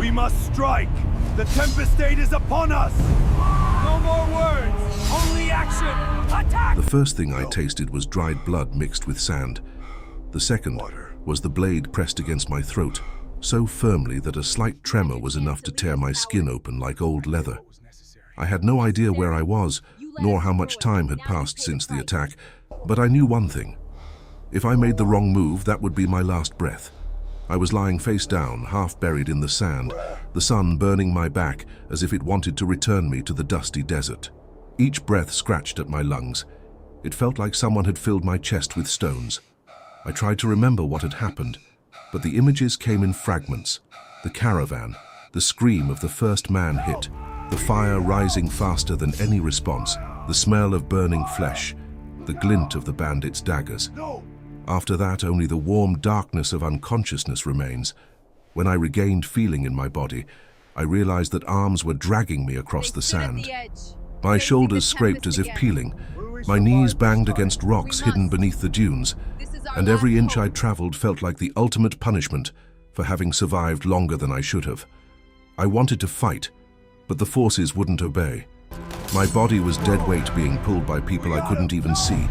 We must strike! The Tempestate is upon us! No more words! Only action! Attack! The first thing I tasted was dried blood mixed with sand. The second was the blade pressed against my throat, so firmly that a slight tremor was enough to tear my skin open like old leather. I had no idea where I was, nor how much time had passed since the attack, but I knew one thing. If I made the wrong move, that would be my last breath. I was lying face down, half buried in the sand, the sun burning my back as if it wanted to return me to the dusty desert. Each breath scratched at my lungs. It felt like someone had filled my chest with stones. I tried to remember what had happened, but the images came in fragments. The caravan, the scream of the first man hit, the fire rising faster than any response, the smell of burning flesh, the glint of the bandits' daggers. After that, only the warm darkness of unconsciousness remains. When I regained feeling in my body, I realized that arms were dragging me across the sand. My shoulders scraped as if peeling, my knees banged against rocks hidden beneath the dunes, and every inch I traveled felt like the ultimate punishment for having survived longer than I should have. I wanted to fight, but the forces wouldn't obey. My body was dead weight being pulled by people I couldn't even see.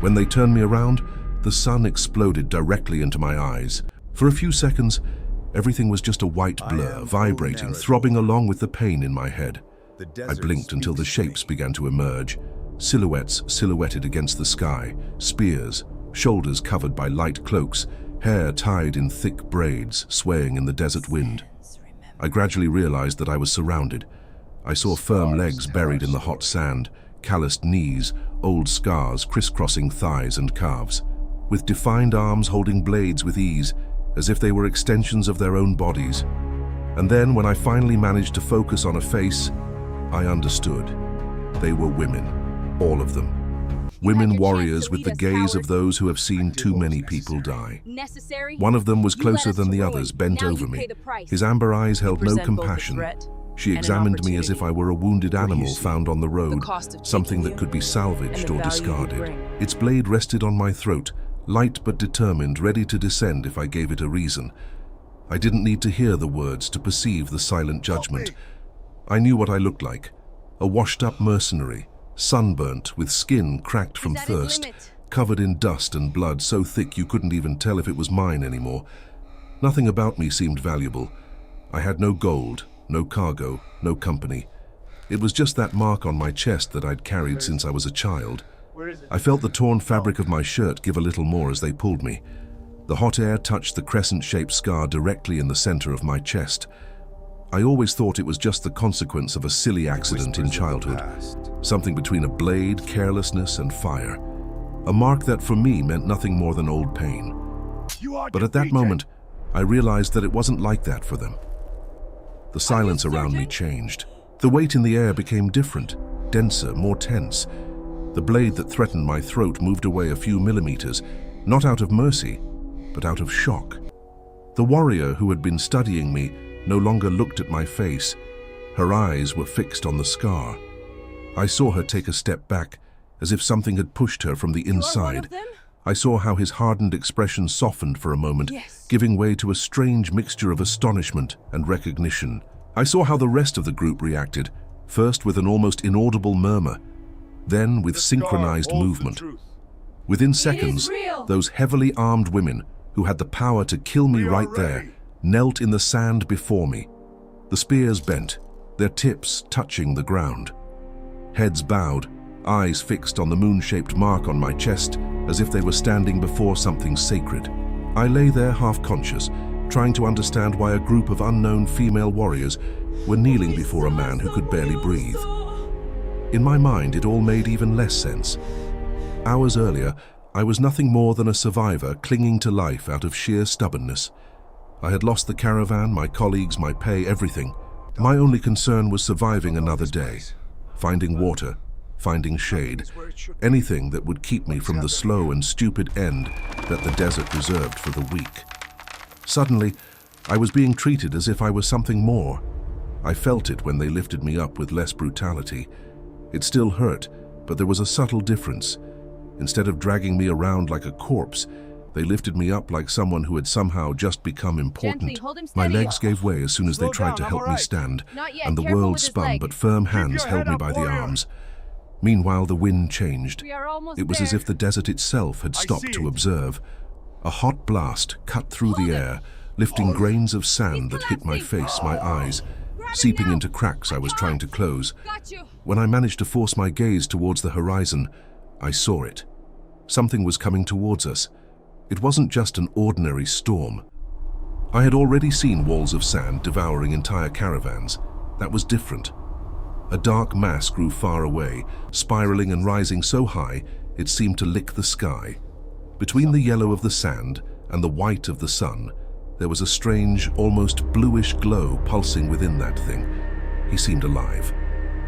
When they turned me around, the sun exploded directly into my eyes. For a few seconds, everything was just a white blur, vibrating, throbbing along with the pain in my head. I blinked until the shapes began to emerge, silhouettes silhouetted against the sky, spears, shoulders covered by light cloaks, hair tied in thick braids, swaying in the desert wind. I gradually realized that I was surrounded. I saw firm legs buried in the hot sand, calloused knees, old scars crisscrossing thighs and calves, with defined arms holding blades with ease, as if they were extensions of their own bodies. And then, when I finally managed to focus on a face, I understood. They were women, all of them. Women warriors with the gaze of those who have seen too many people die. One of them was closer than the others, bent over me. His amber eyes held no compassion. She examined me as if I were a wounded animal found on the road, something that could be salvaged or discarded. Its blade rested on my throat, light but determined, ready to descend if I gave it a reason. I didn't need to hear the words to perceive the silent judgment. I knew what I looked like, a washed-up mercenary, sunburnt, with skin cracked from thirst, covered in dust and blood so thick you couldn't even tell if it was mine anymore. Nothing about me seemed valuable. I had no gold, no cargo, no company. It was just that mark on my chest that I'd carried since I was a child. I felt the torn fabric of my shirt give a little more as they pulled me. The hot air touched the crescent-shaped scar directly in the center of my chest. I always thought it was just the consequence of a silly accident in childhood, something between a blade, carelessness, and fire. A mark that for me meant nothing more than old pain. But at that moment, I realized that it wasn't like that for them. The silence around me changed. The weight in the air became different, denser, more tense. The blade that threatened my throat moved away a few millimeters, not out of mercy, but out of shock. The warrior who had been studying me no longer looked at my face. Her eyes were fixed on the scar. I saw her take a step back, as if something had pushed her from the inside. I saw how his hardened expression softened for a moment, giving way to a strange mixture of astonishment and recognition. I saw how the rest of the group reacted, first with an almost inaudible murmur, then with synchronized movement. Within seconds, those heavily armed women, who had the power to kill me right there, knelt in the sand before me. The spears bent, their tips touching the ground. Heads bowed, eyes fixed on the moon-shaped mark on my chest, as if they were standing before something sacred. I lay there half-conscious, trying to understand why a group of unknown female warriors were kneeling before a man who could barely breathe. In my mind, it all made even less sense. Hours earlier, I was nothing more than a survivor clinging to life out of sheer stubbornness. I had lost the caravan, my colleagues, my pay, everything. My only concern was surviving another day, finding water, finding shade, anything that would keep me from the slow and stupid end that the desert reserved for the weak. Suddenly, I was being treated as if I was something more. I felt it when they lifted me up with less brutality. It still hurt, but there was a subtle difference. Instead of dragging me around like a corpse, They lifted me up like someone who had somehow just become important. Gently, hold him My steady. legs gave way as soon as they Slow tried down, to I'm help me alright. stand, Not yet. and the Careful world with his spun, leg. but firm hands your held head me up, by the warrior. arms. Meanwhile, the wind changed. We are almost It was there. as if the desert itself had I stopped see to it. observe. A hot blast cut through Hold the him. air, lifting grains of sand He's that hit my collapsing. face, my eyes, Grab him seeping now. into cracks I was trying to close. Got you. When I managed to force my gaze towards the horizon, I saw it. Something was coming towards us. It wasn't just an ordinary storm. I had already seen walls of sand devouring entire caravans. That was different. A dark mass grew far away, spiraling and rising so high it seemed to lick the sky. Between the yellow of the sand and the white of the sun, there was a strange, almost bluish glow pulsing within that thing. He seemed alive.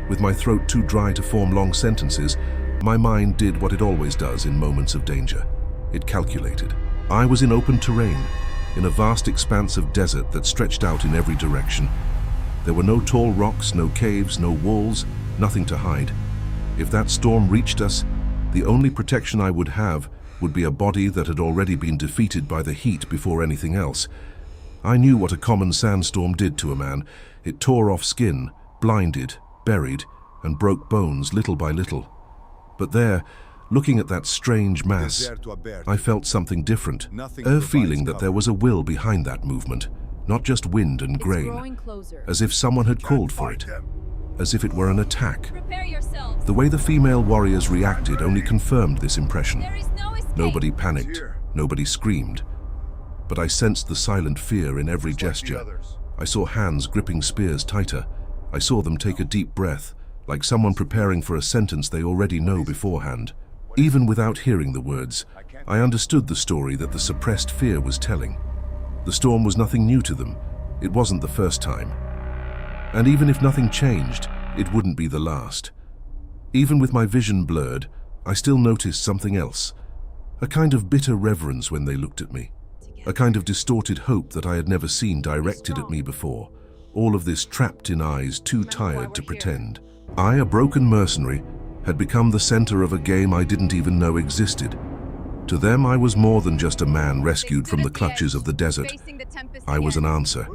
With my throat too dry to form long sentences, my mind did what it always does in moments of danger. It calculated. I was in open terrain, in a vast expanse of desert that stretched out in every direction. There were no tall rocks, no caves, no walls, nothing to hide. If that storm reached us, the only protection I would have would be a body that had already been defeated by the heat before anything else. I knew what a common sandstorm did to a man. It tore off skin, blinded, buried, and broke bones little by little. But there, looking at that strange mass, I felt something different, a feeling that there was a will behind that movement, not just wind and It's grain, growing closer. as if someone had called for it, as if it were an attack. Prepare yourselves. The way the female warriors reacted only confirmed this impression. There is no escape. Nobody panicked, nobody screamed. But I sensed the silent fear in every gesture. I saw hands gripping spears tighter. I saw them take a deep breath, like someone preparing for a sentence they already know beforehand. Even without hearing the words, I understood the story that the suppressed fear was telling. The storm was nothing new to them. It wasn't the first time. And even if nothing changed, it wouldn't be the last. Even with my vision blurred, I still noticed something else. A kind of bitter reverence when they looked at me. A kind of distorted hope that I had never seen directed at me before. All of this trapped in eyes too tired to pretend. I, a broken mercenary, had become the center of a game I didn't even know existed. To them, I was more than just a man rescued from the clutches of the desert. Facing the tempest I was an again. answer,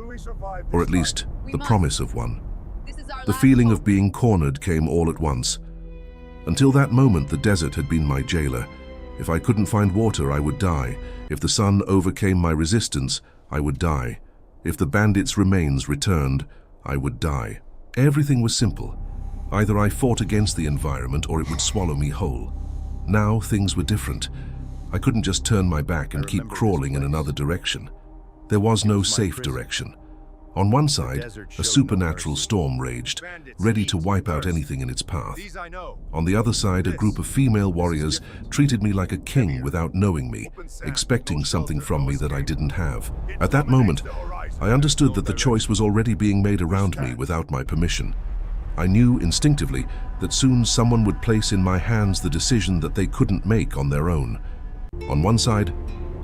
or at least the must. promise of one. This is our The last feeling hope. of being cornered came all at once. Until that moment, the desert had been my jailer. If I couldn't find water, I would die. If the sun overcame my resistance, I would die. If the bandits' remains returned, I would die. Everything was simple. Either I fought against the environment or it would swallow me whole. Now things were different. I couldn't just turn my back and keep crawling in another direction. There was no safe direction. On one side, a supernatural storm raged, ready to wipe out anything in its path. On the other side, a group of female warriors treated me like a king without knowing me, expecting something from me that I didn't have. At that moment, I understood that the choice was already being made around me without my permission. I knew instinctively that soon someone would place in my hands the decision that they couldn't make on their own. On one side,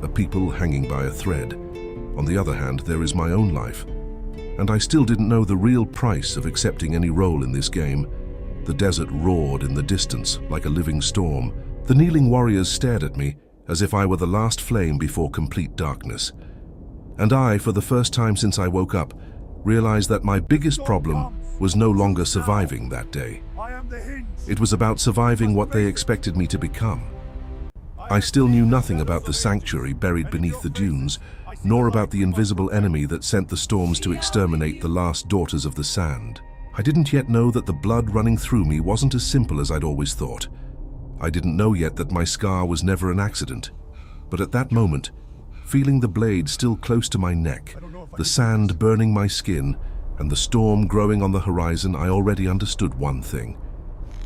a people hanging by a thread. On the other hand, there is my own life. And I still didn't know the real price of accepting any role in this game. The desert roared in the distance like a living storm. The kneeling warriors stared at me as if I were the last flame before complete darkness. And I, for the first time since I woke up, realized that my biggest problem was no longer surviving that day. It was about surviving what they expected me to become. I still knew nothing about the sanctuary buried beneath the dunes, nor about the invisible enemy that sent the storms to exterminate the last daughters of the sand. I didn't yet know that the blood running through me wasn't as simple as I'd always thought. I didn't know yet that my scar was never an accident. But at that moment, feeling the blade still close to my neck, the sand burning my skin, and the storm growing on the horizon, I already understood one thing.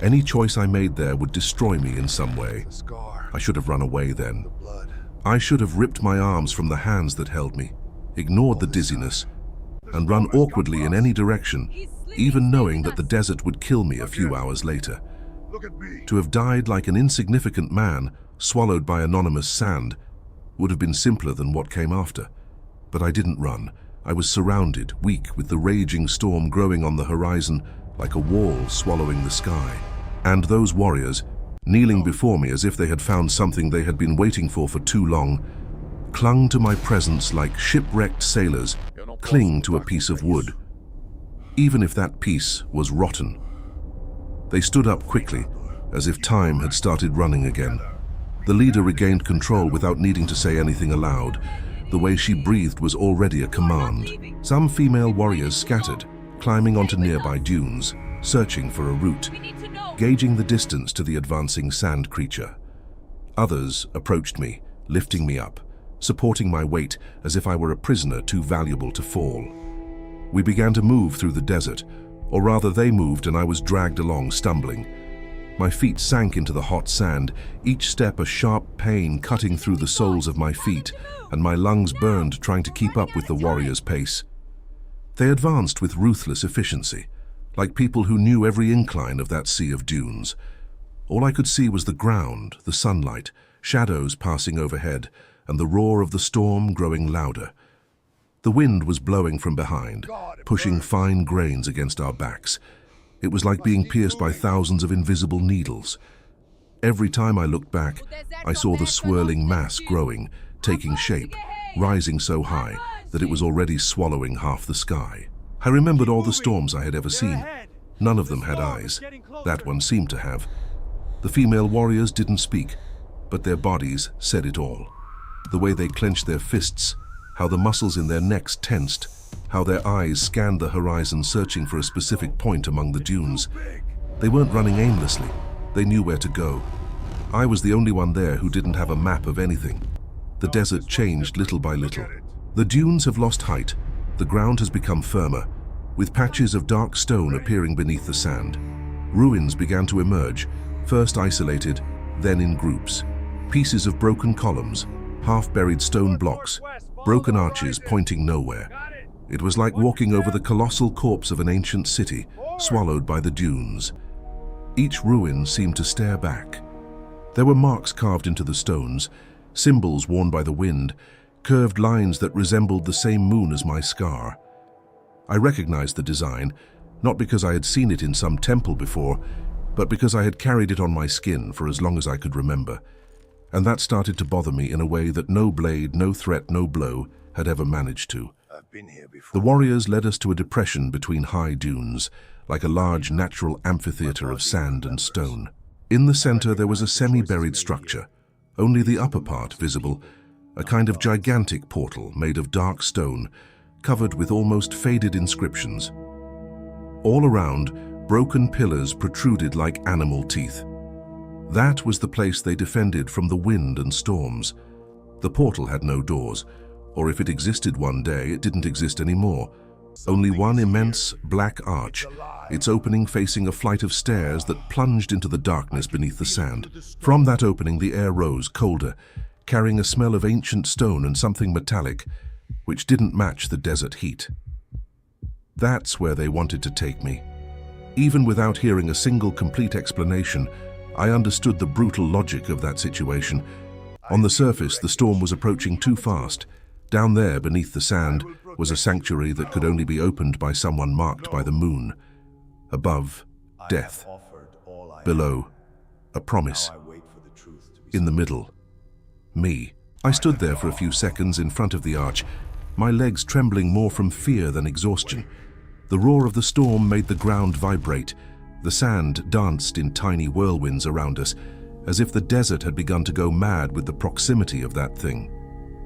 Any choice I made there would destroy me in some way. I should have run away then. I should have ripped my arms from the hands that held me, ignored the dizziness, and run awkwardly in any direction, even knowing that the desert would kill me a few hours later. To have died like an insignificant man, swallowed by anonymous sand, would have been simpler than what came after. But I didn't run. I was surrounded, weak, with the raging storm growing on the horizon like a wall swallowing the sky. And those warriors, kneeling before me as if they had found something they had been waiting for too long, clung to my presence like shipwrecked sailors cling to a piece of wood, even if that piece was rotten. They stood up quickly, as if time had started running again. The leader regained control without needing to say anything aloud. The way she breathed was already a command. Some female warriors scattered, climbing onto nearby dunes, searching for a route, gauging the distance to the advancing sand creature. Others approached me, lifting me up, supporting my weight as if I were a prisoner too valuable to fall. We began to move through the desert, or rather they moved and I was dragged along, stumbling. My feet sank into the hot sand, each step a sharp pain cutting through the soles of my feet, and my lungs burned trying to keep up with the warriors' pace. They advanced with ruthless efficiency, like people who knew every incline of that sea of dunes. All I could see was the ground, the sunlight, shadows passing overhead, and the roar of the storm growing louder. The wind was blowing from behind, pushing fine grains against our backs. It was like being pierced by thousands of invisible needles. Every time I looked back, I saw the swirling mass growing, taking shape, rising so high that it was already swallowing half the sky. I remembered all the storms I had ever seen. None of them had eyes. That one seemed to have. The female warriors didn't speak, but their bodies said it all. The way they clenched their fists, how the muscles in their necks tensed, how their eyes scanned the horizon searching for a specific point among the dunes. They weren't running aimlessly. They knew where to go. I was the only one there who didn't have a map of anything. The desert changed little by little. The dunes have lost height. The ground has become firmer, with patches of dark stone appearing beneath the sand. Ruins began to emerge, first isolated, then in groups. Pieces of broken columns, half-buried stone blocks, broken arches pointing nowhere. It was like walking over the colossal corpse of an ancient city, swallowed by the dunes. Each ruin seemed to stare back. There were marks carved into the stones, symbols worn by the wind, curved lines that resembled the same moon as my scar. I recognized the design, not because I had seen it in some temple before, but because I had carried it on my skin for as long as I could remember. And that started to bother me in a way that no blade, no threat, no blow had ever managed to. I've been here before. The warriors led us to a depression between high dunes, like a large natural amphitheater of sand and stone. In the center there was a semi-buried structure, only the upper part visible, a kind of gigantic portal made of dark stone, covered with almost faded inscriptions. All around, broken pillars protruded like animal teeth. That was the place they defended from the wind and storms. The portal had no doors, or if it existed one day, it didn't exist anymore. Only one immense black arch, its opening facing a flight of stairs that plunged into the darkness beneath the sand. From that opening, the air rose, colder, carrying a smell of ancient stone and something metallic, which didn't match the desert heat. That's where they wanted to take me. Even without hearing a single complete explanation, I understood the brutal logic of that situation. On the surface, the storm was approaching too fast. Down there, beneath the sand, was a sanctuary that could only be opened by someone marked by the moon. Above, death. Below, a promise. In the middle, me. I stood there for a few seconds in front of the arch, my legs trembling more from fear than exhaustion. The roar of the storm made the ground vibrate. The sand danced in tiny whirlwinds around us, as if the desert had begun to go mad with the proximity of that thing.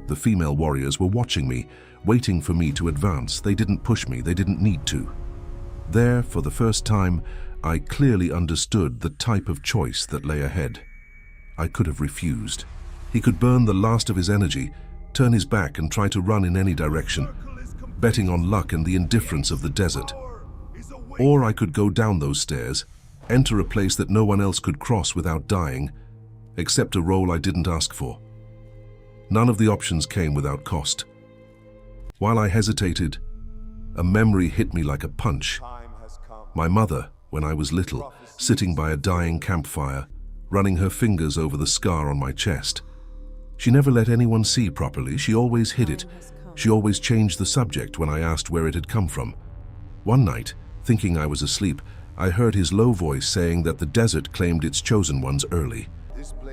The female warriors were watching me, waiting for me to advance. They didn't push me, they didn't need to. There, for the first time, I clearly understood the type of choice that lay ahead. I could have refused. He could burn the last of his energy, turn his back and try to run in any direction, betting on luck and the indifference of the desert. Or I could go down those stairs, enter a place that no one else could cross without dying, accept a role I didn't ask for. None of the options came without cost. While I hesitated, a memory hit me like a punch. My mother, when I was little, sitting by a dying campfire, running her fingers over the scar on my chest. She never let anyone see properly. She always hid it. She always changed the subject when I asked where it had come from. One night, thinking I was asleep, I heard his low voice saying that the desert claimed its chosen ones early.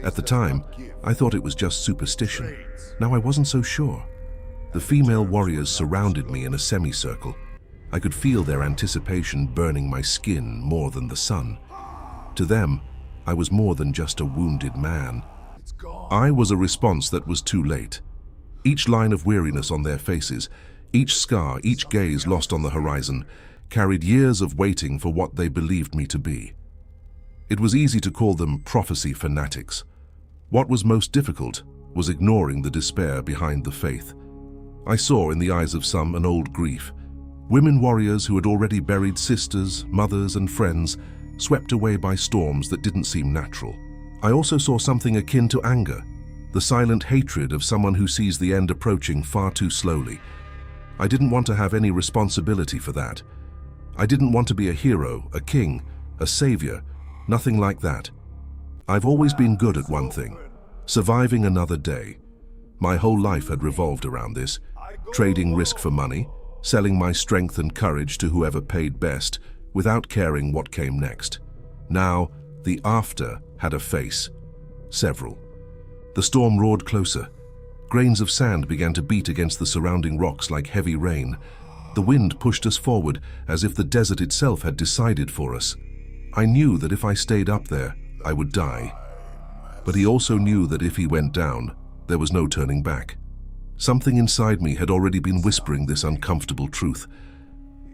At the time, I thought it was just superstition. Now I wasn't so sure. The female warriors surrounded me in a semicircle. I could feel their anticipation burning my skin more than the sun. To them, I was more than just a wounded man. I was a response that was too late. Each line of weariness on their faces, each scar, each gaze lost on the horizon, carried years of waiting for what they believed me to be. It was easy to call them prophecy fanatics. What was most difficult was ignoring the despair behind the faith. I saw in the eyes of some an old grief. Women warriors who had already buried sisters, mothers, and friends, swept away by storms that didn't seem natural. I also saw something akin to anger, the silent hatred of someone who sees the end approaching far too slowly. I didn't want to have any responsibility for that. I didn't want to be a hero, a king, a savior, nothing like that. I've always been good at one thing, surviving another day. My whole life had revolved around this, trading risk for money, selling my strength and courage to whoever paid best, without caring what came next. Now, the after had a face. Several. The storm roared closer. Grains of sand began to beat against the surrounding rocks like heavy rain. The wind pushed us forward as if the desert itself had decided for us. I knew that if I stayed up there, I would die. But he also knew that if he went down, there was no turning back. Something inside me had already been whispering this uncomfortable truth.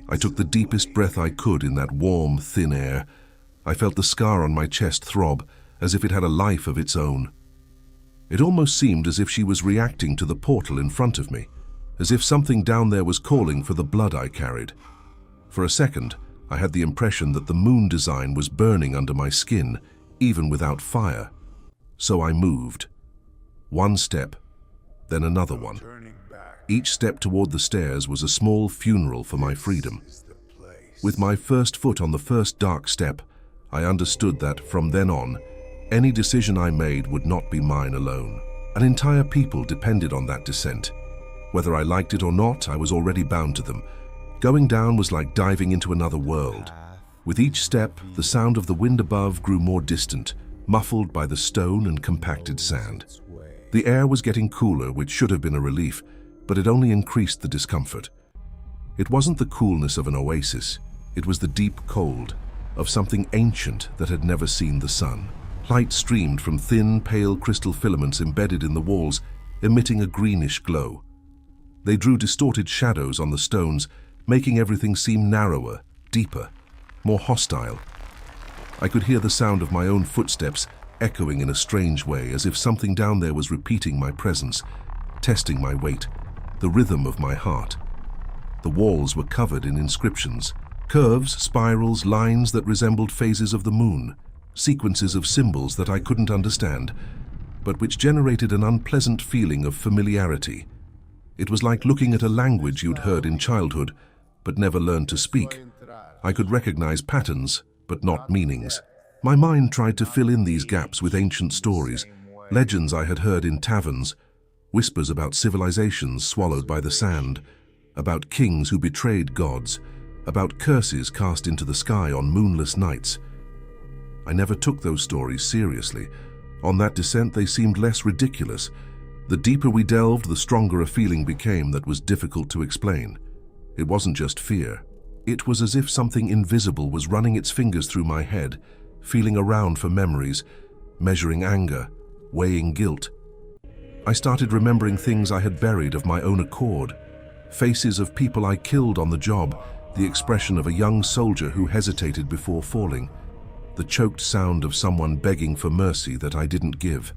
I took the deepest breath I could in that warm, thin air. I felt the scar on my chest throb, as if it had a life of its own. It almost seemed as if she was reacting to the portal in front of me, as if something down there was calling for the blood I carried. For a second, I had the impression that the moon design was burning under my skin, even without fire. So I moved. One step, then another one. Each step toward the stairs was a small funeral for my freedom. With my first foot on the first dark step, I understood that, from then on, any decision I made would not be mine alone. An entire people depended on that descent. Whether I liked it or not, I was already bound to them. Going down was like diving into another world. With each step, the sound of the wind above grew more distant, muffled by the stone and compacted sand. The air was getting cooler, which should have been a relief, but it only increased the discomfort. It wasn't the coolness of an oasis, it was the deep cold of something ancient that had never seen the sun. Light streamed from thin, pale crystal filaments embedded in the walls, emitting a greenish glow. They drew distorted shadows on the stones, making everything seem narrower, deeper, more hostile. I could hear the sound of my own footsteps echoing in a strange way, as if something down there was repeating my presence, testing my weight, the rhythm of my heart. The walls were covered in inscriptions, curves, spirals, lines that resembled phases of the moon, sequences of symbols that I couldn't understand, but which generated an unpleasant feeling of familiarity. It was like looking at a language you'd heard in childhood, but never learned to speak. I could recognize patterns, but not meanings. My mind tried to fill in these gaps with ancient stories, legends I had heard in taverns, whispers about civilizations swallowed by the sand, about kings who betrayed gods, about curses cast into the sky on moonless nights. I never took those stories seriously. On that descent, they seemed less ridiculous. The deeper we delved, the stronger a feeling became that was difficult to explain. It wasn't just fear. It was as if something invisible was running its fingers through my head, feeling around for memories, measuring anger, weighing guilt. I started remembering things I had buried of my own accord, faces of people I killed on the job, the expression of a young soldier who hesitated before falling, the choked sound of someone begging for mercy that I didn't give.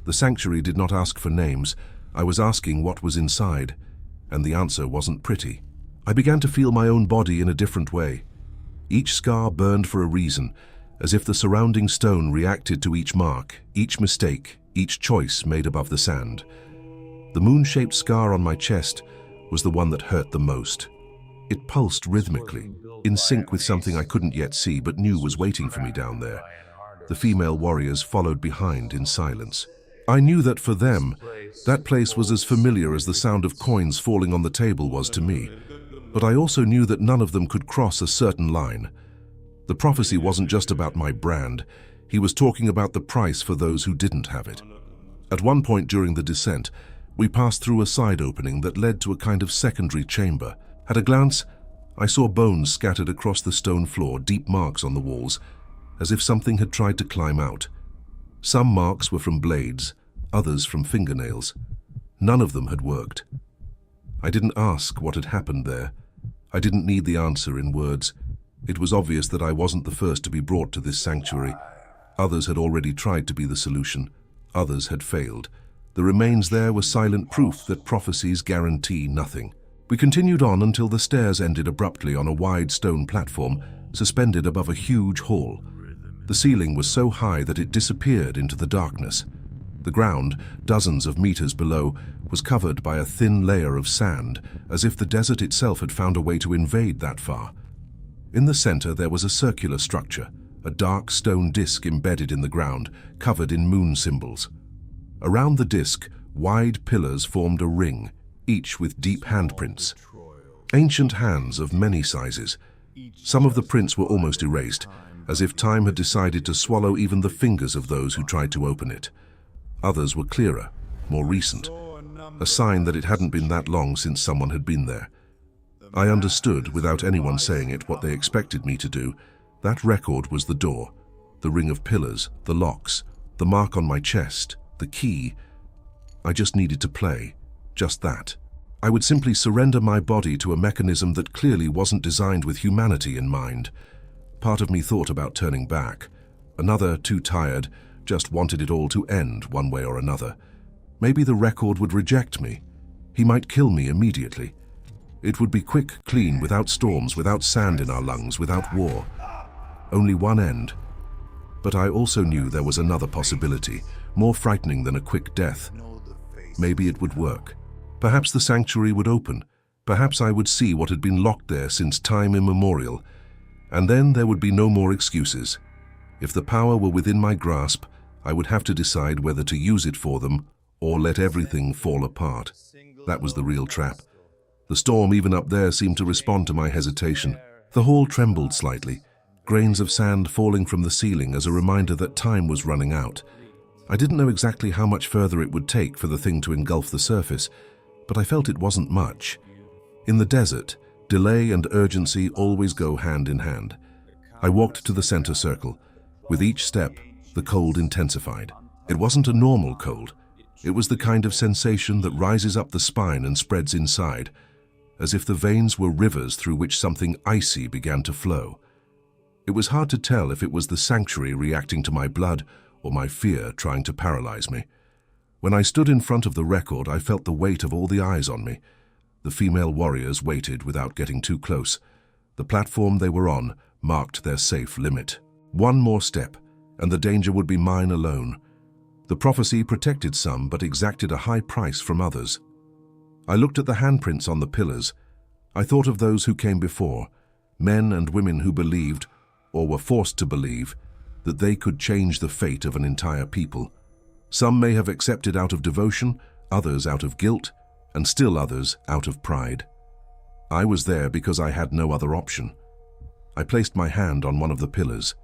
The sanctuary did not ask for names. I was asking what was inside, and the answer wasn't pretty. I began to feel my own body in a different way. Each scar burned for a reason, as if the surrounding stone reacted to each mark, each mistake, each choice made above the sand. The moon-shaped scar on my chest was the one that hurt the most. It pulsed rhythmically, in sync with something I couldn't yet see but knew was waiting for me down there. The female warriors followed behind in silence. I knew that for them, that place was as familiar as the sound of coins falling on the table was to me. But I also knew that none of them could cross a certain line. The prophecy wasn't just about my brand. He was talking about the price for those who didn't have it. At one point during the descent, we passed through a side opening that led to a kind of secondary chamber. At a glance, I saw bones scattered across the stone floor, deep marks on the walls, as if something had tried to climb out. Some marks were from blades, others from fingernails. None of them had worked. I didn't ask what had happened there. I didn't need the answer in words. It was obvious that I wasn't the first to be brought to this sanctuary. Others had already tried to be the solution. Others had failed. The remains there were silent proof that prophecies guarantee nothing. We continued on until the stairs ended abruptly on a wide stone platform suspended above a huge hall. The ceiling was so high that it disappeared into the darkness. The ground, dozens of meters below, was covered by a thin layer of sand, as if the desert itself had found a way to invade that far. In the center there was a circular structure, a dark stone disc embedded in the ground, covered in moon symbols. Around the disc, wide pillars formed a ring, each with deep handprints. Ancient hands of many sizes. Some of the prints were almost erased, as if time had decided to swallow even the fingers of those who tried to open it. Others were clearer, more recent, a sign that it hadn't been that long since someone had been there. I understood, without anyone saying it, what they expected me to do. That record was the door, the ring of pillars, the locks, the mark on my chest, the key. I just needed to play, just that. I would simply surrender my body to a mechanism that clearly wasn't designed with humanity in mind. Part of me thought about turning back. Another, too tired, just wanted it all to end one way or another. Maybe the record would reject me. He might kill me immediately. It would be quick, clean, without storms, without sand in our lungs, without war. Only one end. But I also knew there was another possibility, more frightening than a quick death. Maybe it would work. Perhaps the sanctuary would open. Perhaps I would see what had been locked there since time immemorial. And then there would be no more excuses. If the power were within my grasp, I would have to decide whether to use it for them or let everything fall apart. That was the real trap. The storm even up there seemed to respond to my hesitation. The hall trembled slightly, grains of sand falling from the ceiling as a reminder that time was running out. I didn't know exactly how much further it would take for the thing to engulf the surface, but I felt it wasn't much. In the desert, delay and urgency always go hand in hand. I walked to the center circle. With each step, the cold intensified. It wasn't a normal cold. It was the kind of sensation that rises up the spine and spreads inside, as if the veins were rivers through which something icy began to flow. It was hard to tell if it was the sanctuary reacting to my blood or my fear trying to paralyze me. When I stood in front of the record, I felt the weight of all the eyes on me. The female warriors waited without getting too close. The platform they were on marked their safe limit. One more step, and the danger would be mine alone. The prophecy protected some, but exacted a high price from others. I looked at the handprints on the pillars. I thought of those who came before, men and women who believed, or were forced to believe, that they could change the fate of an entire people. Some may have accepted out of devotion, others out of guilt, and still others out of pride. I was there because I had no other option. I placed my hand on one of the pillars.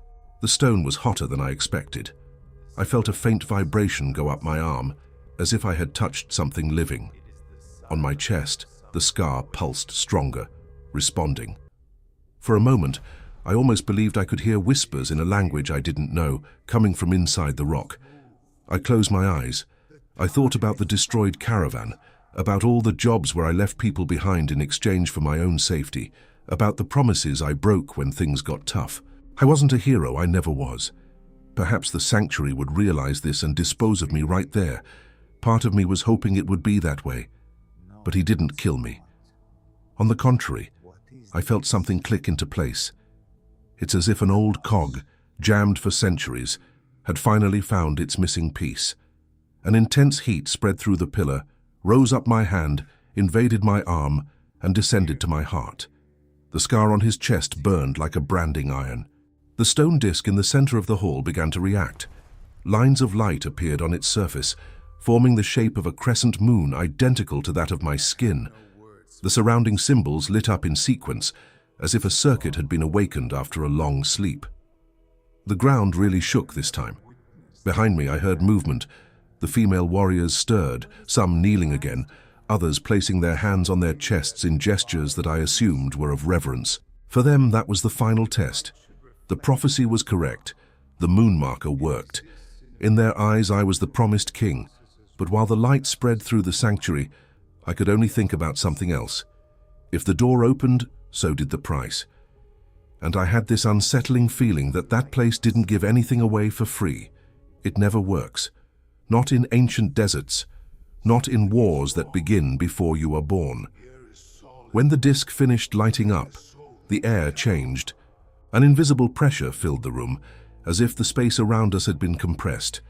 The stone was hotter than I expected. I felt a faint vibration go up my arm, as if I had touched something living. On my chest, the scar pulsed stronger, responding. For a moment, I almost believed I could hear whispers in a language I didn't know, coming from inside the rock. I closed my eyes. I thought about the destroyed caravan, about all the jobs where I left people behind in exchange for my own safety, about the promises I broke when things got tough. I wasn't a hero, I never was. Perhaps the sanctuary would realize this and dispose of me right there. Part of me was hoping it would be that way. But he didn't kill me. On the contrary, I felt something click into place. It's as if an old cog, jammed for centuries, had finally found its missing piece. An intense heat spread through the pillar, rose up my hand, invaded my arm, and descended to my heart. The scar on his chest burned like a branding iron. The stone disc in the center of the hall began to react. Lines of light appeared on its surface, forming the shape of a crescent moon identical to that of my skin. The surrounding symbols lit up in sequence, as if a circuit had been awakened after a long sleep. The ground really shook this time. Behind me I heard movement. The female warriors stirred, some kneeling again, others placing their hands on their chests in gestures that I assumed were of reverence. For them, that was the final test. The prophecy was correct. The moon marker worked. In their eyes, I was the promised king. But while the light spread through the sanctuary, I could only think about something else. If the door opened, so did the price. And I had this unsettling feeling that that place didn't give anything away for free. It never works. Not in ancient deserts. Not in wars that begin before you are born. When the disk finished lighting up, the air changed. An invisible pressure filled the room, as if the space around us had been compressed.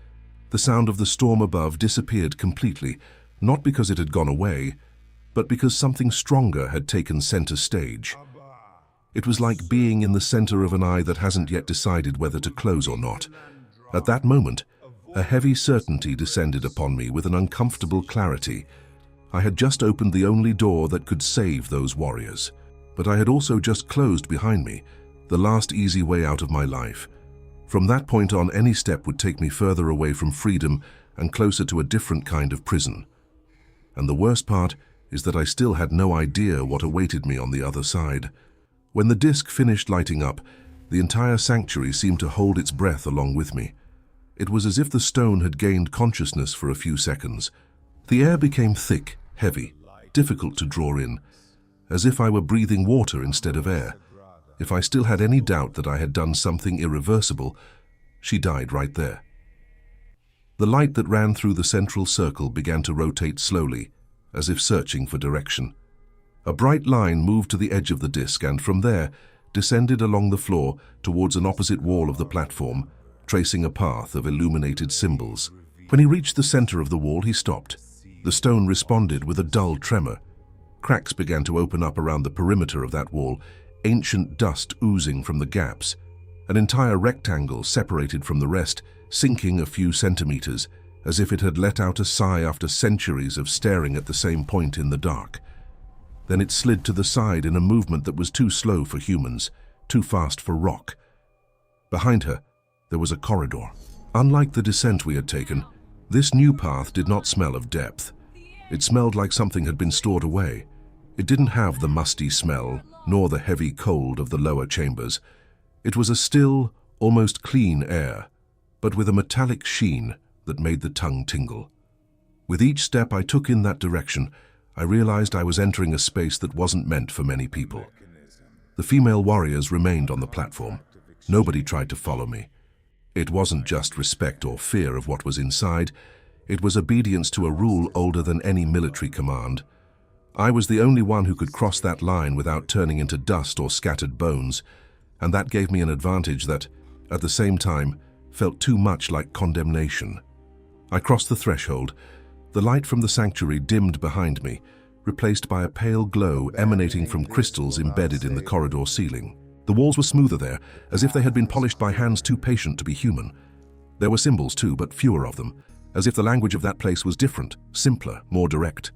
The sound of the storm above disappeared completely, not because it had gone away, but because something stronger had taken center stage. It was like being in the center of an eye that hasn't yet decided whether to close or not. At that moment, a heavy certainty descended upon me with an uncomfortable clarity. I had just opened the only door that could save those warriors. But I had also just closed behind me, the last easy way out of my life. From that point on, any step would take me further away from freedom and closer to a different kind of prison. And the worst part is that I still had no idea what awaited me on the other side. When the disk finished lighting up, the entire sanctuary seemed to hold its breath along with me. It was as if the stone had gained consciousness for a few seconds. The air became thick, heavy, difficult to draw in, as if I were breathing water instead of air. If I still had any doubt that I had done something irreversible, she died right there. The light that ran through the central circle began to rotate slowly, as if searching for direction. A bright line moved to the edge of the disk and from there descended along the floor towards an opposite wall of the platform, tracing a path of illuminated symbols. When he reached the center of the wall, he stopped. The stone responded with a dull tremor. Cracks began to open up around the perimeter of that wall, ancient dust oozing from the gaps. An entire rectangle separated from the rest, sinking a few centimeters, as if it had let out a sigh after centuries of staring at the same point in the dark. Then it slid to the side in a movement that was too slow for humans, too fast for rock. Behind her, there was a corridor. Unlike the descent we had taken, this new path did not smell of depth. It smelled like something had been stored away. It didn't have the musty smell, nor the heavy cold of the lower chambers. It was a still, almost clean air, but with a metallic sheen that made the tongue tingle. With each step I took in that direction, I realized I was entering a space that wasn't meant for many people. The female warriors remained on the platform. Nobody tried to follow me. It wasn't just respect or fear of what was inside. It was obedience to a rule older than any military command. I was the only one who could cross that line without turning into dust or scattered bones, and that gave me an advantage that, at the same time, felt too much like condemnation. I crossed the threshold. The light from the sanctuary dimmed behind me, replaced by a pale glow emanating from crystals embedded in the corridor ceiling. The walls were smoother there, as if they had been polished by hands too patient to be human. There were symbols too, but fewer of them, as if the language of that place was different, simpler, more direct.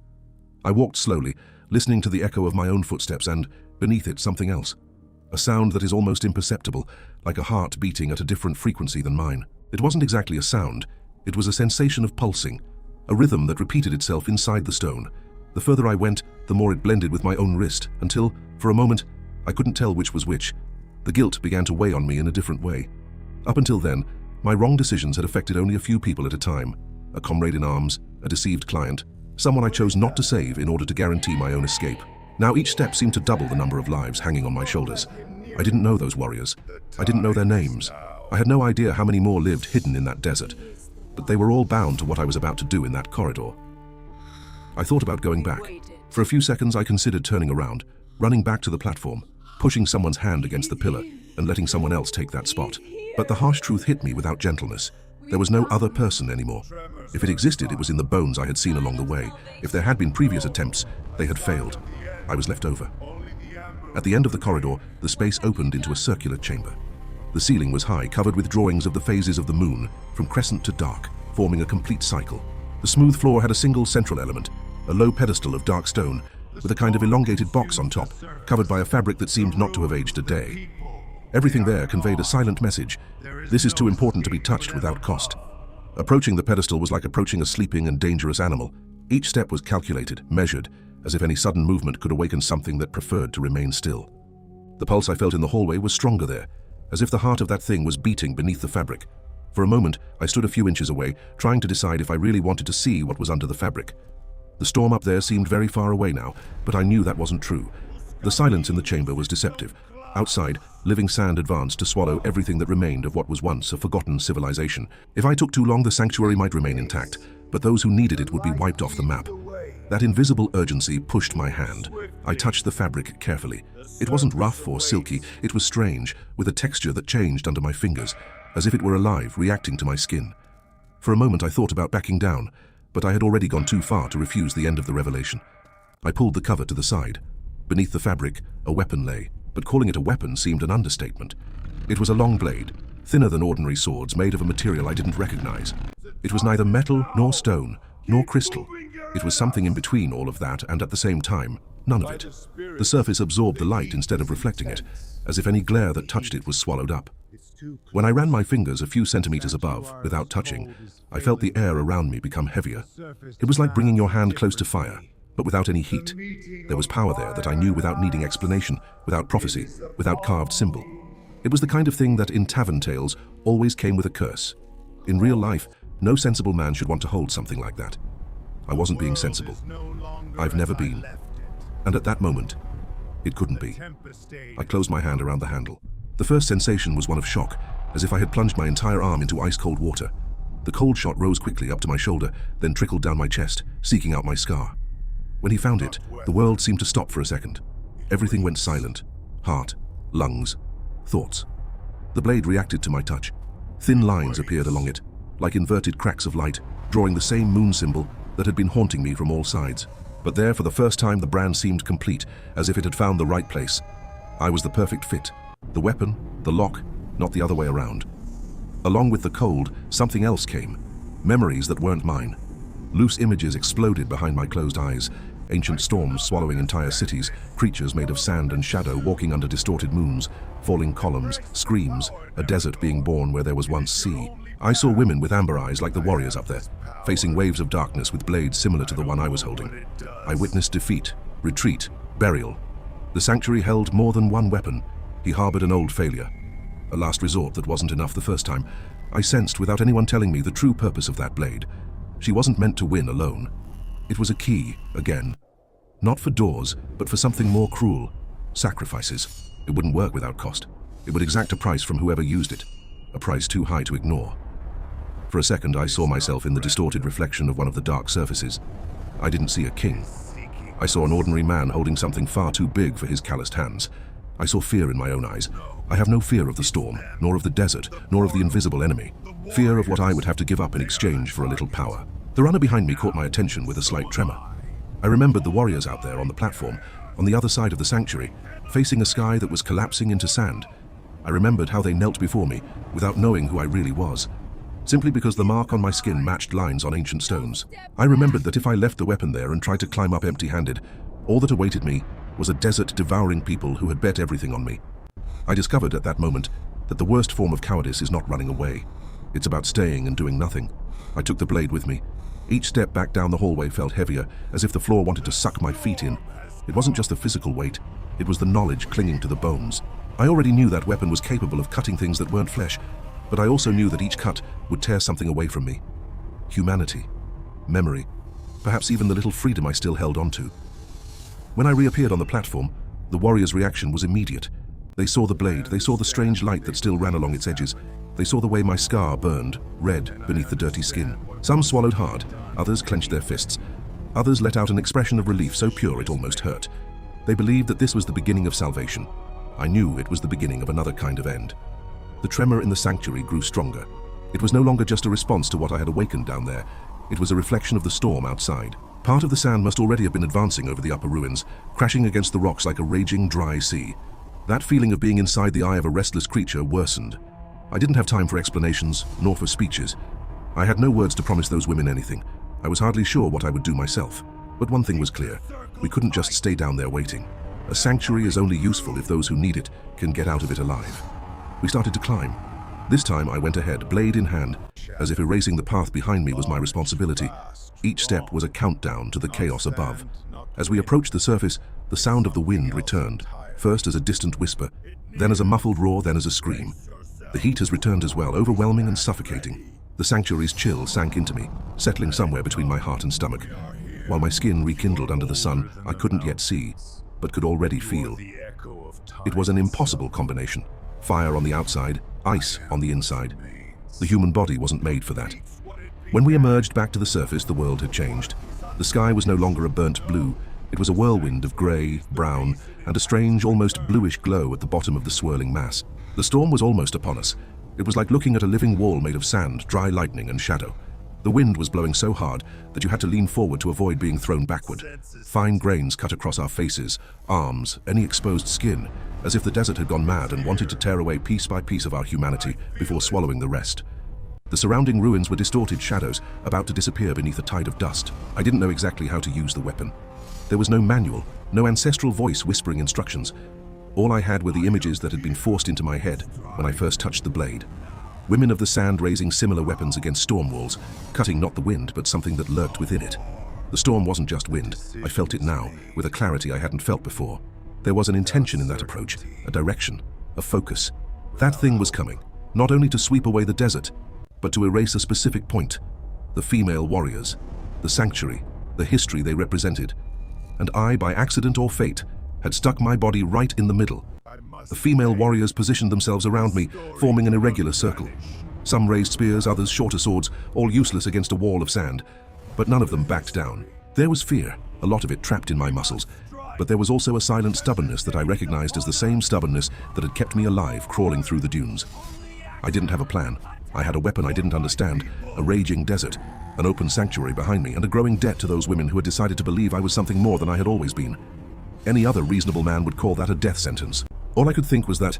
I walked slowly, listening to the echo of my own footsteps and, beneath it, something else. A sound that is almost imperceptible, like a heart beating at a different frequency than mine. It wasn't exactly a sound. It was a sensation of pulsing, a rhythm that repeated itself inside the stone. The further I went, the more it blended with my own wrist, until, for a moment, I couldn't tell which was which. The guilt began to weigh on me in a different way. Up until then, my wrong decisions had affected only a few people at a time. A comrade in arms, a deceived client, someone I chose not to save in order to guarantee my own escape. Now each step seemed to double the number of lives hanging on my shoulders. I didn't know those warriors. I didn't know their names. I had no idea how many more lived hidden in that desert. But they were all bound to what I was about to do in that corridor. I thought about going back. For a few seconds I considered turning around, running back to the platform, pushing someone's hand against the pillar and letting someone else take that spot. But the harsh truth hit me without gentleness. There was no other person anymore. If it existed, it was in the bones I had seen along the way. If there had been previous attempts, they had failed. I was left over. At the end of the corridor, the space opened into a circular chamber. The ceiling was high, covered with drawings of the phases of the moon, from crescent to dark, forming a complete cycle. The smooth floor had a single central element, a low pedestal of dark stone, with a kind of elongated box on top, covered by a fabric that seemed not to have aged a day. Everything there conveyed a silent message. This is too important to be touched without cost. Approaching the pedestal was like approaching a sleeping and dangerous animal. Each step was calculated, measured, as if any sudden movement could awaken something that preferred to remain still. The pulse I felt in the hallway was stronger there, as if the heart of that thing was beating beneath the fabric. For a moment, I stood a few inches away, trying to decide if I really wanted to see what was under the fabric. The storm up there seemed very far away now, but I knew that wasn't true. The silence in the chamber was deceptive. Outside, living sand advanced to swallow everything that remained of what was once a forgotten civilization. If I took too long, the sanctuary might remain intact, but those who needed it would be wiped off the map. That invisible urgency pushed my hand. I touched the fabric carefully. It wasn't rough or silky, it was strange, with a texture that changed under my fingers, as if it were alive, reacting to my skin. For a moment I thought about backing down, but I had already gone too far to refuse the end of the revelation. I pulled the cover to the side. Beneath the fabric, a weapon lay, but calling it a weapon seemed an understatement. It was a long blade, thinner than ordinary swords, made of a material I didn't recognize. It was neither metal, nor stone, nor crystal. It was something in between all of that, and at the same time, none of it. The surface absorbed the light instead of reflecting it, as if any glare that touched it was swallowed up. When I ran my fingers a few centimeters above, without touching, I felt the air around me become heavier. It was like bringing your hand close to fire, but without any heat. There was power there that I knew without needing explanation, without prophecy, without carved symbol. It was the kind of thing that in tavern tales always came with a curse. In real life, no sensible man should want to hold something like that. I wasn't being sensible. I've never been. And at that moment, it couldn't be. I closed my hand around the handle. The first sensation was one of shock, as if I had plunged my entire arm into ice-cold water. The cold shot rose quickly up to my shoulder, then trickled down my chest, seeking out my scar. When he found it, the world seemed to stop for a second. Everything went silent. Heart, lungs, thoughts. The blade reacted to my touch. Thin lines appeared along it, like inverted cracks of light, drawing the same moon symbol that had been haunting me from all sides. But there, for the first time, the brand seemed complete, as if it had found the right place. I was the perfect fit. The weapon, the lock, not the other way around. Along with the cold, something else came. Memories that weren't mine. Loose images exploded behind my closed eyes. Ancient storms swallowing entire cities, creatures made of sand and shadow walking under distorted moons, falling columns, screams, a desert being born where there was once sea. I saw women with amber eyes like the warriors up there, facing waves of darkness with blades similar to the one I was holding. I witnessed defeat, retreat, burial. The sanctuary held more than one weapon. He harbored an old failure. A last resort that wasn't enough the first time. I sensed, without anyone telling me, the true purpose of that blade. She wasn't meant to win alone. It was a key, again. Not for doors, but for something more cruel. Sacrifices. It wouldn't work without cost. It would exact a price from whoever used it. A price too high to ignore. For a second, I saw myself in the distorted reflection of one of the dark surfaces. I didn't see a king. I saw an ordinary man holding something far too big for his calloused hands. I saw fear in my own eyes. I have no fear of the storm, nor of the desert, nor of the invisible enemy. Fear of what I would have to give up in exchange for a little power. The runner behind me caught my attention with a slight tremor. I remembered the warriors out there on the platform, on the other side of the sanctuary, facing a sky that was collapsing into sand. I remembered how they knelt before me, without knowing who I really was. Simply because the mark on my skin matched lines on ancient stones. I remembered that if I left the weapon there and tried to climb up empty-handed, all that awaited me was a desert devouring people who had bet everything on me. I discovered at that moment that the worst form of cowardice is not running away. It's about staying and doing nothing. I took the blade with me. Each step back down the hallway felt heavier, as if the floor wanted to suck my feet in. It wasn't just the physical weight, it was the knowledge clinging to the bones. I already knew that weapon was capable of cutting things that weren't flesh, but I also knew that each cut would tear something away from me. Humanity, memory, perhaps even the little freedom I still held onto. When I reappeared on the platform, the warriors' reaction was immediate. They saw the blade, they saw the strange light that still ran along its edges. They saw the way my scar burned, red, beneath the dirty skin. Some swallowed hard, others clenched their fists. Others let out an expression of relief so pure it almost hurt. They believed that this was the beginning of salvation. I knew it was the beginning of another kind of end. The tremor in the sanctuary grew stronger. It was no longer just a response to what I had awakened down there. It was a reflection of the storm outside. Part of the sand must already have been advancing over the upper ruins, crashing against the rocks like a raging, dry sea. That feeling of being inside the eye of a restless creature worsened. I didn't have time for explanations, nor for speeches. I had no words to promise those women anything. I was hardly sure what I would do myself. But one thing was clear. We couldn't just stay down there waiting. A sanctuary is only useful if those who need it can get out of it alive. We started to climb. This time I went ahead, blade in hand, as if erasing the path behind me was my responsibility. Each step was a countdown to the chaos above. As we approached the surface, the sound of the wind returned, first as a distant whisper, then as a muffled roar, then as a scream. The heat has returned as well, overwhelming and suffocating. The sanctuary's chill sank into me, settling somewhere between my heart and stomach. While my skin rekindled under the sun, I couldn't yet see, but could already feel. It was an impossible combination. Fire on the outside, ice on the inside. The human body wasn't made for that. When we emerged back to the surface, the world had changed. The sky was no longer a burnt blue. It was a whirlwind of grey, brown, and a strange, almost bluish glow at the bottom of the swirling mass. The storm was almost upon us. It was like looking at a living wall made of sand, dry lightning, and shadow. The wind was blowing so hard that you had to lean forward to avoid being thrown backward. Fine grains cut across our faces, arms, any exposed skin, as if the desert had gone mad and wanted to tear away piece by piece of our humanity before swallowing the rest. The surrounding ruins were distorted shadows, about to disappear beneath a tide of dust. I didn't know exactly how to use the weapon. There was no manual, no ancestral voice whispering instructions. All I had were the images that had been forced into my head when I first touched the blade. Women of the sand raising similar weapons against storm walls, cutting not the wind but something that lurked within it. The storm wasn't just wind, I felt it now, with a clarity I hadn't felt before. There was an intention in that approach, a direction, a focus. That thing was coming, not only to sweep away the desert, but to erase a specific point. The female warriors, the sanctuary, the history they represented. And I, by accident or fate, had stuck my body right in the middle. The female warriors positioned themselves around me, forming an irregular circle. Some raised spears, others shorter swords, all useless against a wall of sand. But none of them backed down. There was fear, a lot of it trapped in my muscles. But there was also a silent stubbornness that I recognized as the same stubbornness that had kept me alive crawling through the dunes. I didn't have a plan. I had a weapon I didn't understand, a raging desert, an open sanctuary behind me, and a growing debt to those women who had decided to believe I was something more than I had always been. Any other reasonable man would call that a death sentence. All I could think was that,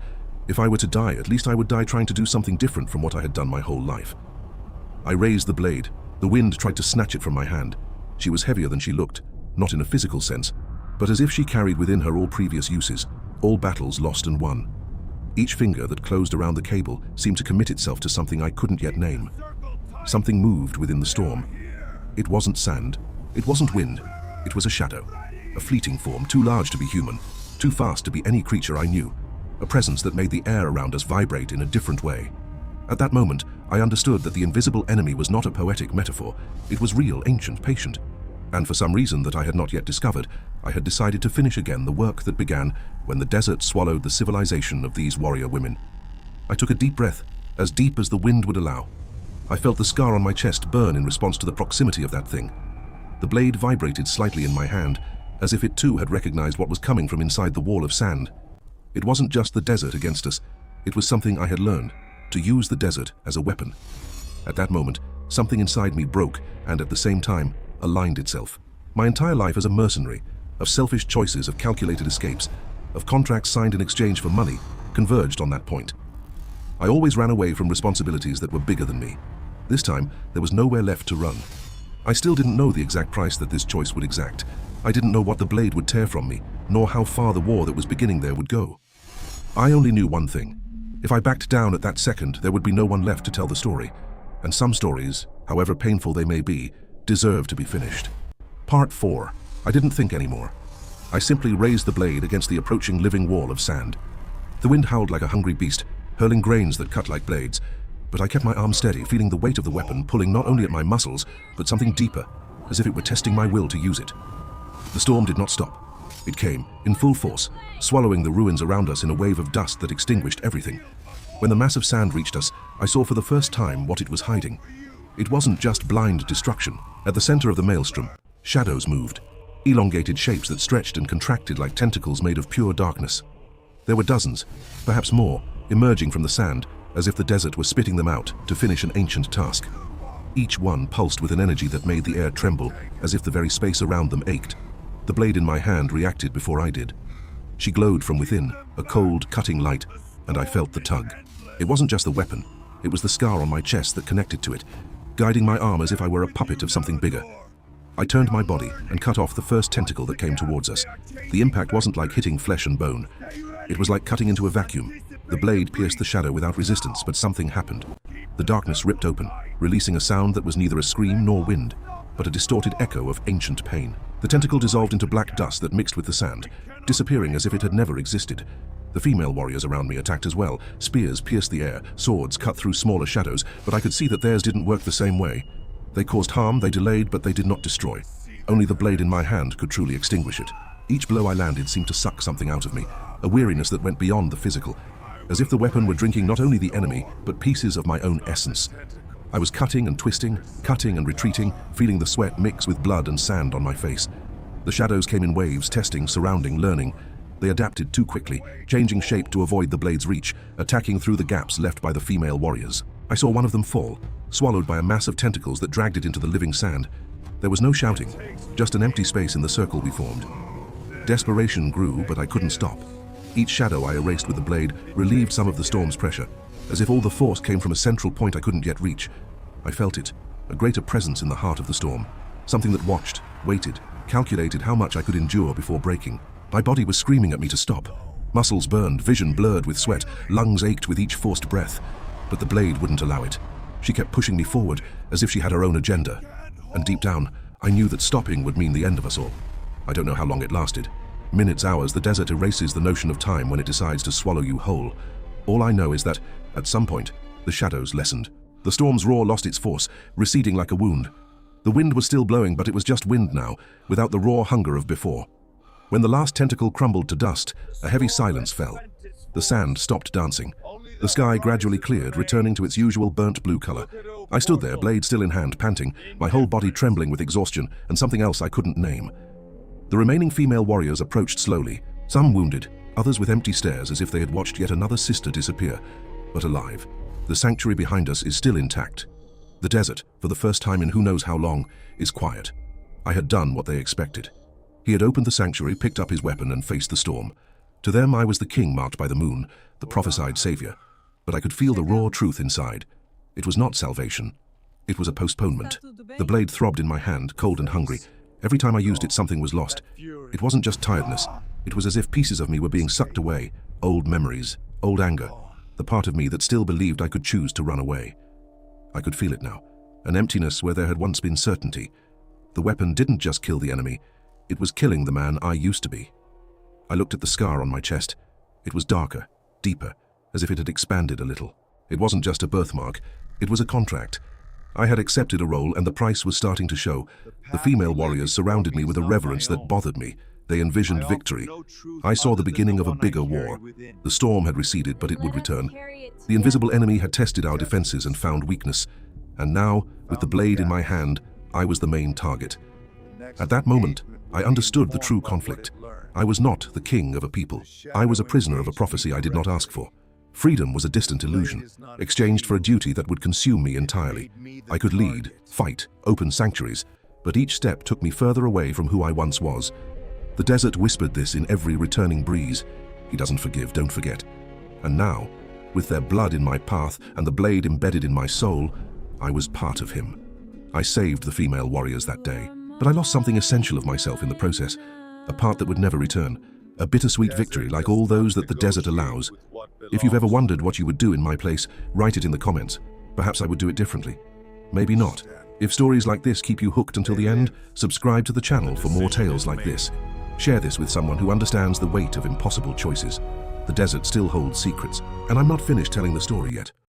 if I were to die, at least I would die trying to do something different from what I had done my whole life. I raised the blade. The wind tried to snatch it from my hand. She was heavier than she looked, not in a physical sense, but as if she carried within her all previous uses, all battles lost and won. Each finger that closed around the cable seemed to commit itself to something I couldn't yet name. Something moved within the storm. It wasn't sand. It wasn't wind. It was a shadow. A fleeting form, too large to be human, too fast to be any creature I knew. A presence that made the air around us vibrate in a different way. At that moment, I understood that the invisible enemy was not a poetic metaphor. It was real, ancient, patient. And for some reason that I had not yet discovered, I had decided to finish again the work that began when the desert swallowed the civilization of these warrior women. I took a deep breath, as deep as the wind would allow. I felt the scar on my chest burn in response to the proximity of that thing. The blade vibrated slightly in my hand, as if it too had recognized what was coming from inside the wall of sand. It wasn't just the desert against us. It was something I had learned, to use the desert as a weapon. At that moment, something inside me broke and at the same time aligned itself. My entire life as a mercenary, of selfish choices, of calculated escapes, of contracts signed in exchange for money, converged on that point. I always ran away from responsibilities that were bigger than me. This time, there was nowhere left to run. I still didn't know the exact price that this choice would exact. I didn't know what the blade would tear from me, nor how far the war that was beginning there would go. I only knew one thing. If I backed down at that second, there would be no one left to tell the story. And some stories, however painful they may be, deserve to be finished. Part 4. I didn't think anymore. I simply raised the blade against the approaching living wall of sand. The wind howled like a hungry beast, hurling grains that cut like blades. But I kept my arm steady, feeling the weight of the weapon pulling not only at my muscles, but something deeper, as if it were testing my will to use it. The storm did not stop. It came, in full force, swallowing the ruins around us in a wave of dust that extinguished everything. When the mass of sand reached us, I saw for the first time what it was hiding. It wasn't just blind destruction. At the center of the maelstrom, shadows moved, elongated shapes that stretched and contracted like tentacles made of pure darkness. There were dozens, perhaps more, emerging from the sand, as if the desert was spitting them out to finish an ancient task. Each one pulsed with an energy that made the air tremble, as if the very space around them ached. The blade in my hand reacted before I did. She glowed from within, a cold, cutting light, and I felt the tug. It wasn't just the weapon, it was the scar on my chest that connected to it, guiding my arm as if I were a puppet of something bigger. I turned my body and cut off the first tentacle that came towards us. The impact wasn't like hitting flesh and bone. It was like cutting into a vacuum. The blade pierced the shadow without resistance, but something happened. The darkness ripped open, releasing a sound that was neither a scream nor wind, but a distorted echo of ancient pain. The tentacle dissolved into black dust that mixed with the sand, disappearing as if it had never existed. The female warriors around me attacked as well. Spears pierced the air, swords cut through smaller shadows, but I could see that theirs didn't work the same way. They caused harm, they delayed, but they did not destroy. Only the blade in my hand could truly extinguish it. Each blow I landed seemed to suck something out of me, a weariness that went beyond the physical, as if the weapon were drinking not only the enemy, but pieces of my own essence. I was cutting and twisting, cutting and retreating, feeling the sweat mix with blood and sand on my face. The shadows came in waves, testing, surrounding, learning. They adapted too quickly, changing shape to avoid the blade's reach, attacking through the gaps left by the female warriors. I saw one of them fall, swallowed by a mass of tentacles that dragged it into the living sand. There was no shouting, just an empty space in the circle we formed. Desperation grew, but I couldn't stop. Each shadow I erased with the blade relieved some of the storm's pressure, as if all the force came from a central point I couldn't yet reach. I felt it, a greater presence in the heart of the storm, something that watched, waited, calculated how much I could endure before breaking. My body was screaming at me to stop. Muscles burned, vision blurred with sweat, lungs ached with each forced breath. But the blade wouldn't allow it. She kept pushing me forward, as if she had her own agenda. And deep down, I knew that stopping would mean the end of us all. I don't know how long it lasted. Minutes, hours, the desert erases the notion of time when it decides to swallow you whole. All I know is that, at some point, the shadows lessened. The storm's roar lost its force, receding like a wound. The wind was still blowing, but it was just wind now, without the raw hunger of before. When the last tentacle crumbled to dust, a heavy silence fell. The sand stopped dancing. The sky gradually cleared, returning to its usual burnt blue color. I stood there, blade still in hand, panting, my whole body trembling with exhaustion and something else I couldn't name. The remaining female warriors approached slowly, some wounded, others with empty stares as if they had watched yet another sister disappear, but alive. The sanctuary behind us is still intact. The desert, for the first time in who knows how long, is quiet. I had done what they expected. He had opened the sanctuary, picked up his weapon, and faced the storm. To them, I was the king marked by the moon, the prophesied savior. But I could feel the raw truth inside. It was not salvation. It was a postponement. The blade throbbed in my hand, cold and hungry. Every time I used it, something was lost. It wasn't just tiredness. It was as if pieces of me were being sucked away. Old memories, old anger, the part of me that still believed I could choose to run away. I could feel it now, an emptiness where there had once been certainty. The weapon didn't just kill the enemy. It was killing the man I used to be. I looked at the scar on my chest. It was darker, deeper, as if it had expanded a little. It wasn't just a birthmark, it was a contract. I had accepted a role and the price was starting to show. The female warriors surrounded me with a reverence that bothered me. They envisioned victory. I saw the beginning of a bigger war. The storm had receded, but it would return. The invisible enemy had tested our defenses and found weakness. And now, with the blade in my hand, I was the main target. At that moment, I understood the true conflict. I was not the king of a people. I was a prisoner of a prophecy I did not ask for. Freedom was a distant illusion, exchanged for a duty that would consume me entirely. I could lead, fight, open sanctuaries, but each step took me further away from who I once was. The desert whispered this in every returning breeze. He doesn't forgive, don't forget. And now, with their blood in my path and the blade embedded in my soul, I was part of him. I saved the female warriors that day, but I lost something essential of myself in the process, a part that would never return, a bittersweet victory like all those that the desert allows. If you've ever wondered what you would do in my place, write it in the comments. Perhaps I would do it differently. Maybe not. If stories like this keep you hooked until the end, subscribe to the channel for more tales like this. Share this with someone who understands the weight of impossible choices. The desert still holds secrets, and I'm not finished telling the story yet.